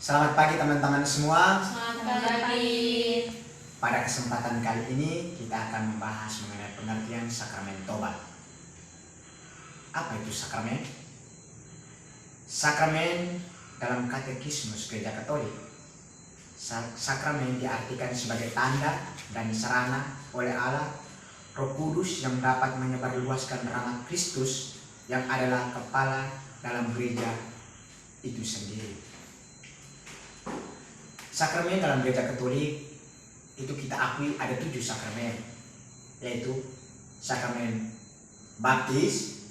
Selamat pagi teman-teman semua. Selamat pagi. Pada kesempatan kali ini kita akan membahas mengenai pengertian sakramen tobat. Apa itu sakramen? Sakramen dalam katekismus Gereja Katolik, sakramen diartikan sebagai tanda dan sarana oleh Allah Roh Kudus yang dapat menyebarluaskan rahmat Kristus yang adalah kepala dalam gereja itu sendiri. Sakramen dalam Gereja Katolik itu kita akui ada 7 sakramen, yaitu sakramen baptis,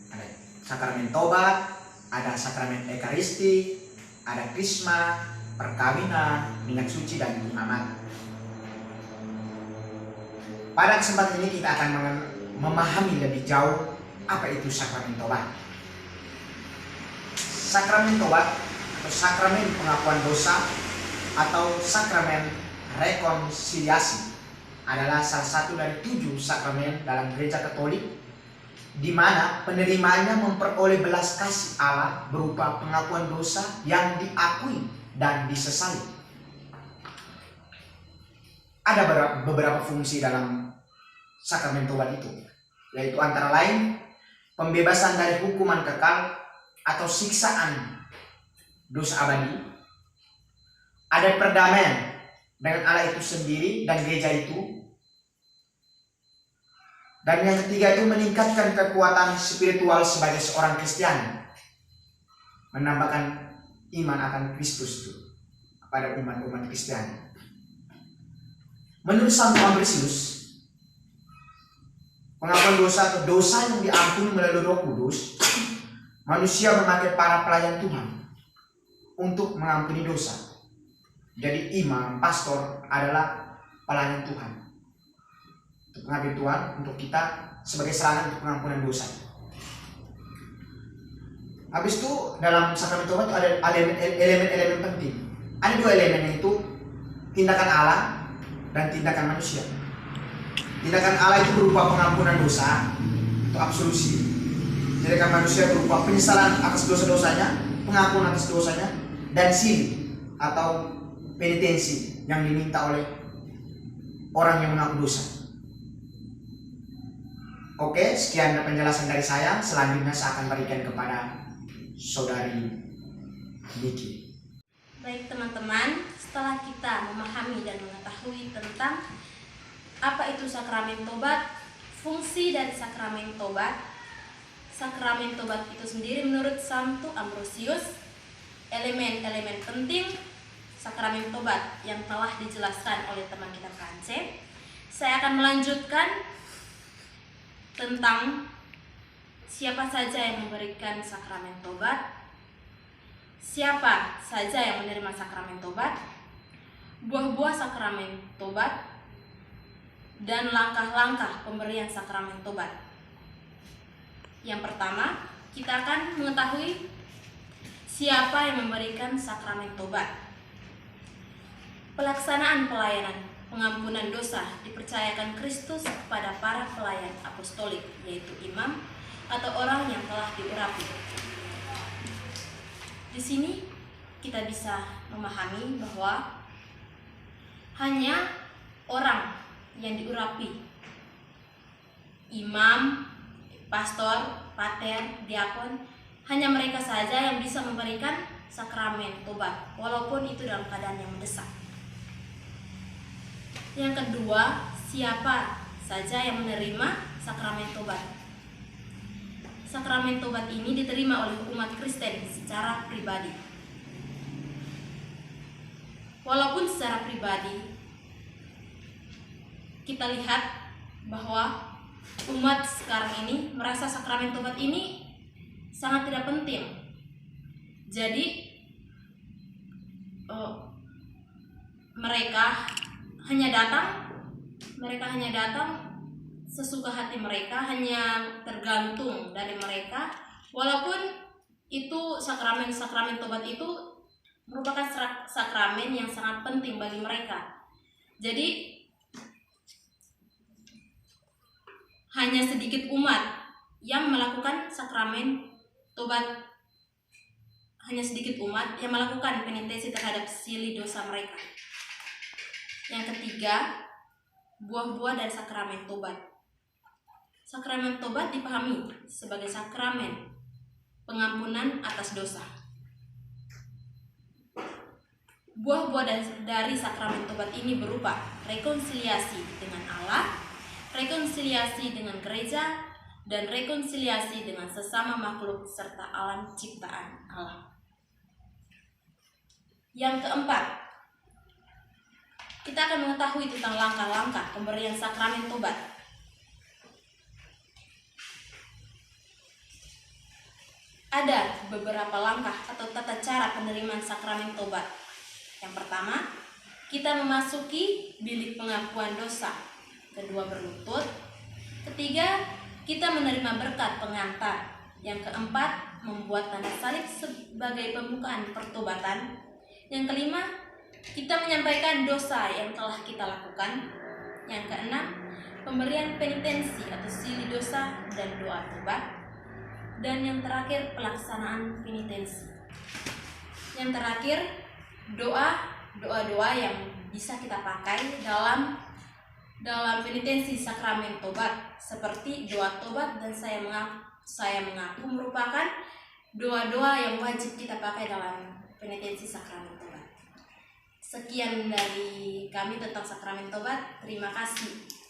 ada sakramen tobat, ada sakramen ekaristi, ada krisma, perkawinan, minyak suci, dan imamat. Pada kesempatan ini kita akan memahami lebih jauh apa itu sakramen tobat. Sakramen tobat atau sakramen pengakuan dosa atau sakramen rekonsiliasi adalah salah satu dari 7 sakramen dalam Gereja Katolik, di mana penerimanya memperoleh belas kasih Allah berupa pengakuan dosa yang diakui dan disesali. Ada beberapa fungsi dalam sakramen tobat itu, yaitu antara lain pembebasan dari hukuman kekal atau siksaan dosa abadi, ada perdamaian dengan Allah itu sendiri dan gereja itu, dan yang ketiga itu meningkatkan kekuatan spiritual sebagai seorang Kristiani, menambahkan iman akan Kristus itu pada umat-umat Kristiani. Menurut Santo Ambrosius, pengakuan dosa atau dosa yang diampuni melalui Roh Kudus, manusia memakai para pelayan Tuhan untuk mengampuni dosa. Jadi imam, pastor adalah pelayan Tuhan untuk mengabdi Tuhan, untuk kita sebagai sarana untuk pengampunan dosa. Habis itu dalam sakramen tobat itu ada elemen-elemen penting. Ada 2 elemen, yaitu tindakan Allah dan tindakan manusia. Tindakan Allah itu berupa pengampunan dosa atau absolusi. Tindakan manusia berupa penyesalan atas dosa-dosanya, pengakuan atas dosanya, dan sili atau penitensi yang diminta oleh orang yang mengaku dosa. Oke, sekian penjelasan dari saya. Selanjutnya saya akan berikan kepada saudari Niki. Baik teman-teman, setelah kita memahami dan mengetahui tentang apa itu sakramen tobat, fungsi dari sakramen tobat itu sendiri menurut Santo Ambrosius, elemen-elemen penting sakramen tobat yang telah dijelaskan oleh teman kita France, saya akan melanjutkan tentang siapa saja yang memberikan sakramen tobat, siapa saja yang menerima sakramen tobat, buah-buah sakramen tobat, dan langkah-langkah pemberian sakramen tobat. Yang pertama, kita akan mengetahui siapa yang memberikan sakramen tobat. Pelaksanaan pelayanan pengampunan dosa dipercayakan Kristus kepada para pelayan apostolik, yaitu imam atau orang yang telah diurapi. Di sini kita bisa memahami bahwa hanya orang yang diurapi, imam, pastor, pater, diakon, hanya mereka saja yang bisa memberikan sakramen tobat, walaupun itu dalam keadaan yang mendesak. Yang kedua, siapa saja yang menerima sakramen tobat. Sakramen tobat ini diterima oleh umat Kristen secara pribadi. Walaupun secara pribadi kita lihat bahwa umat sekarang ini merasa sakramen tobat ini sangat tidak penting. Jadi mereka hanya datang sesuka hati mereka, hanya tergantung dari mereka, walaupun itu sakramen tobat itu merupakan sakramen yang sangat penting bagi mereka. Jadi hanya sedikit umat yang melakukan sakramen tobat hanya sedikit umat yang melakukan penitensi terhadap silih dosa mereka. Yang ketiga, buah-buah dari sakramen tobat. Sakramen tobat dipahami sebagai sakramen pengampunan atas dosa. Buah-buah dari sakramen tobat ini berupa rekonsiliasi dengan Allah, rekonsiliasi dengan gereja, dan rekonsiliasi dengan sesama makhluk serta alam ciptaan Allah. Yang keempat, kita akan mengetahui tentang langkah-langkah pemberian sakramen tobat. Ada beberapa langkah atau tata cara penerimaan sakramen tobat. Yang pertama, kita memasuki bilik pengakuan dosa. Kedua, berlutut. Ketiga, kita menerima berkat pengantar. Yang keempat, membuat tanda salib sebagai pembukaan pertobatan. Yang kelima, kita menyampaikan dosa yang telah kita lakukan. Yang keenam, pemberian penitensi atau silih dosa dan doa tobat. Dan yang terakhir, pelaksanaan penitensi. Yang terakhir, doa-doa yang bisa kita pakai dalam penitensi sakramen tobat, seperti doa tobat dan saya mengaku merupakan doa-doa yang wajib kita pakai dalam penitensi sakramen tobat. Sekian dari kami tentang sakramen tobat. Terima kasih.